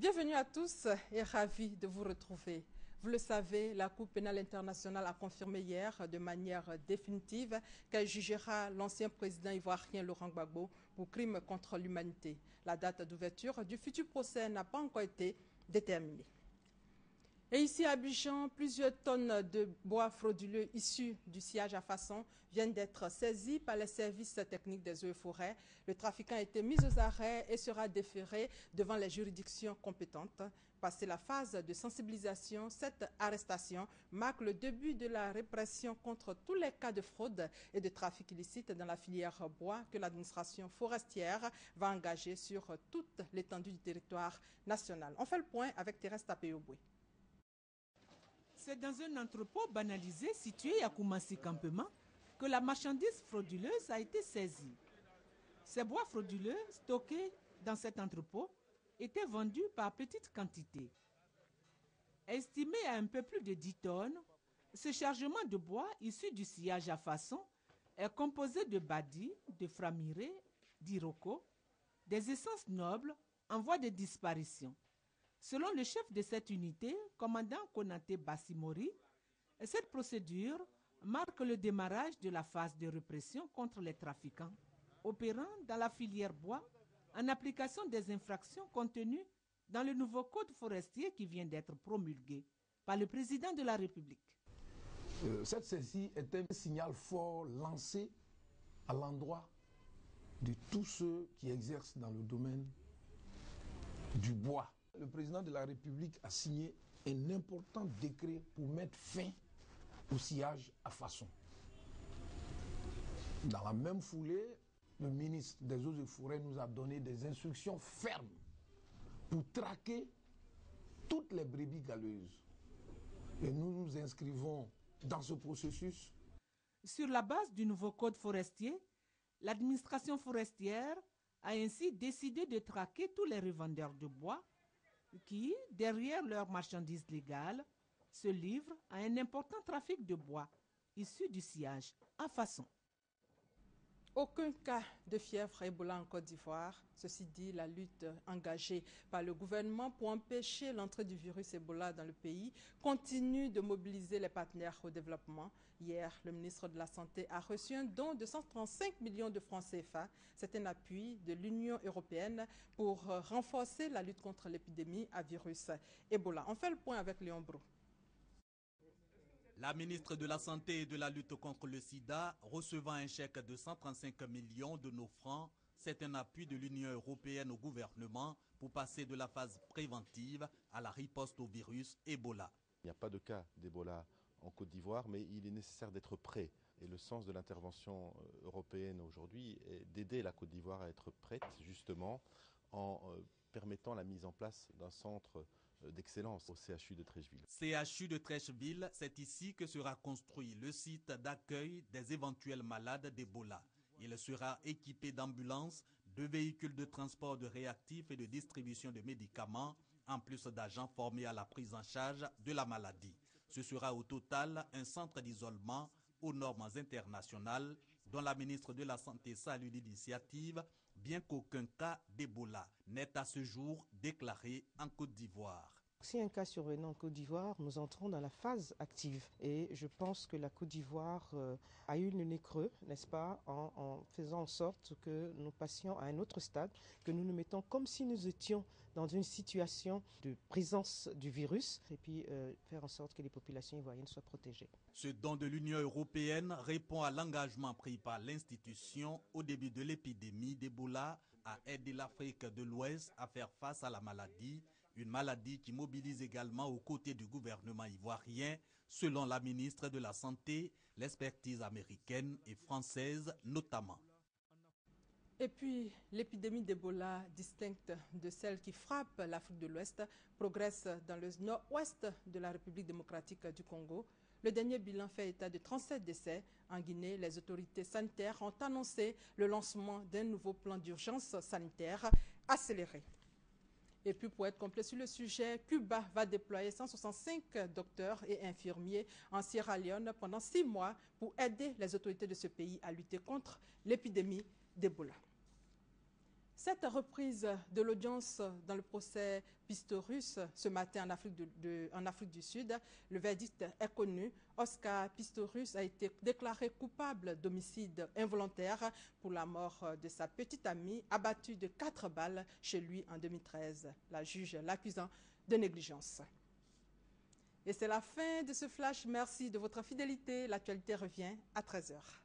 Bienvenue à tous et ravi de vous retrouver. Vous le savez, la Cour pénale internationale a confirmé hier de manière définitive qu'elle jugera l'ancien président ivoirien Laurent Gbagbo pour crime contre l'humanité. La date d'ouverture du futur procès n'a pas encore été déterminée. Et ici à Abidjan, plusieurs tonnes de bois frauduleux issus du sciage à façon viennent d'être saisies par les services techniques des eaux et forêts. Le trafiquant a été mis aux arrêts et sera déféré devant les juridictions compétentes. Passé la phase de sensibilisation, cette arrestation marque le début de la répression contre tous les cas de fraude et de trafic illicite dans la filière bois que l'administration forestière va engager sur toute l'étendue du territoire national. On fait le point avec Thérèse Tapéoboué. C'est dans un entrepôt banalisé situé à Koumassi Campement que la marchandise frauduleuse a été saisie. Ces bois frauduleux stockés dans cet entrepôt étaient vendus par petites quantités. Estimé à un peu plus de 10 tonnes, ce chargement de bois issu du sciage à façon est composé de badi, de framiré, d'iroko, des essences nobles en voie de disparition. Selon le chef de cette unité, commandant Konaté Bassimori, cette procédure marque le démarrage de la phase de répression contre les trafiquants opérant dans la filière bois en application des infractions contenues dans le nouveau code forestier qui vient d'être promulgué par le président de la République. Cette saisie est un signal fort lancé à l'endroit de tous ceux qui exercent dans le domaine du bois. Le président de la République a signé un important décret pour mettre fin au sciage à façon. Dans la même foulée, le ministre des Eaux et Forêts nous a donné des instructions fermes pour traquer toutes les brebis galeuses. Et nous nous inscrivons dans ce processus. Sur la base du nouveau code forestier, l'administration forestière a ainsi décidé de traquer tous les revendeurs de bois qui, derrière leurs marchandises légales, se livrent à un important trafic de bois issu du sciage à façon. Aucun cas de fièvre Ebola en Côte d'Ivoire. Ceci dit, la lutte engagée par le gouvernement pour empêcher l'entrée du virus Ebola dans le pays continue de mobiliser les partenaires au développement. Hier, le ministre de la Santé a reçu un don de 135 millions de francs CFA. C'est un appui de l'Union européenne pour renforcer la lutte contre l'épidémie à virus Ebola. On fait le point avec Léon Brou. La ministre de la Santé et de la lutte contre le sida recevant un chèque de 135 millions de nos francs, c'est un appui de l'Union européenne au gouvernement pour passer de la phase préventive à la riposte au virus Ebola. Il n'y a pas de cas d'Ebola en Côte d'Ivoire, mais il est nécessaire d'être prêt. Et le sens de l'intervention européenne aujourd'hui est d'aider la Côte d'Ivoire à être prête, justement, en permettant la mise en place d'un centre d'excellence au CHU de Trècheville. CHU de Trècheville, c'est ici que sera construit le site d'accueil des éventuels malades d'Ebola. Il sera équipé d'ambulances, de véhicules de transport de réactifs et de distribution de médicaments, en plus d'agents formés à la prise en charge de la maladie. Ce sera au total un centre d'isolement aux normes internationales dont la ministre de la Santé salue l'initiative, bien qu'aucun cas d'Ebola n'est à ce jour déclaré en Côte d'Ivoire. Si un cas survenant en Côte d'Ivoire, nous entrons dans la phase active. Et je pense que la Côte d'Ivoire a eu le nez creux, n'est-ce pas, en faisant en sorte que nous passions à un autre stade, que nous nous mettons comme si nous étions dans une situation de présence du virus et puis faire en sorte que les populations ivoiriennes soient protégées. Ce don de l'Union européenne répond à l'engagement pris par l'institution au début de l'épidémie d'Ebola à aider l'Afrique de l'Ouest à faire face à la maladie. Une maladie qui mobilise également aux côtés du gouvernement ivoirien, selon la ministre de la Santé, l'expertise américaine et française notamment. Et puis, l'épidémie d'Ebola, distincte de celle qui frappe l'Afrique de l'Ouest, progresse dans le nord-ouest de la République démocratique du Congo. Le dernier bilan fait état de 37 décès. En Guinée, les autorités sanitaires ont annoncé le lancement d'un nouveau plan d'urgence sanitaire accéléré. Et puis pour être complet sur le sujet, Cuba va déployer 165 docteurs et infirmiers en Sierra Leone pendant 6 mois pour aider les autorités de ce pays à lutter contre l'épidémie d'Ebola. Cette reprise de l'audience dans le procès Pistorius ce matin en Afrique du Sud, le verdict est connu. Oscar Pistorius a été déclaré coupable d'homicide involontaire pour la mort de sa petite amie abattue de 4 balles chez lui en 2013. La juge l'accusant de négligence. Et c'est la fin de ce flash. Merci de votre fidélité. L'actualité revient à 13h.